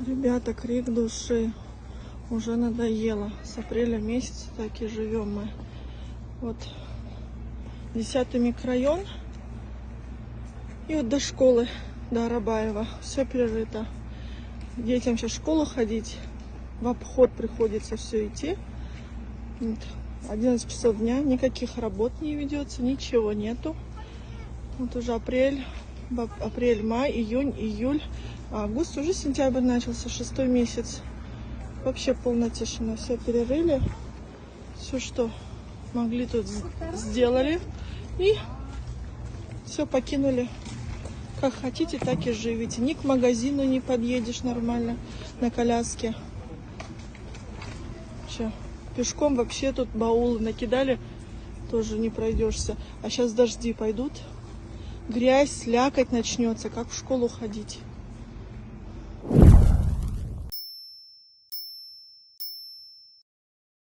Ребята, крик души. Уже надоело. С апреля месяца так и живем мы. Вот 10-й микрорайон. И вот до школы, до Арабаева. Все перерыто. Детям сейчас в школу ходить. В обход приходится все идти. Вот. 11 часов дня. Никаких работ не ведется. Ничего нету. Вот уже апрель, май, июнь, июль. Август, уже сентябрь начался, 6-й месяц. Вообще полная тишина. Все перерыли. Все, что могли, тут сделали. И все покинули. Как хотите, так и живите. Ни к магазину не подъедешь нормально на коляске. Че, пешком вообще тут баулы накидали. Тоже не пройдешься. А сейчас дожди пойдут. Грязь, слякоть начнется. Как в школу ходить?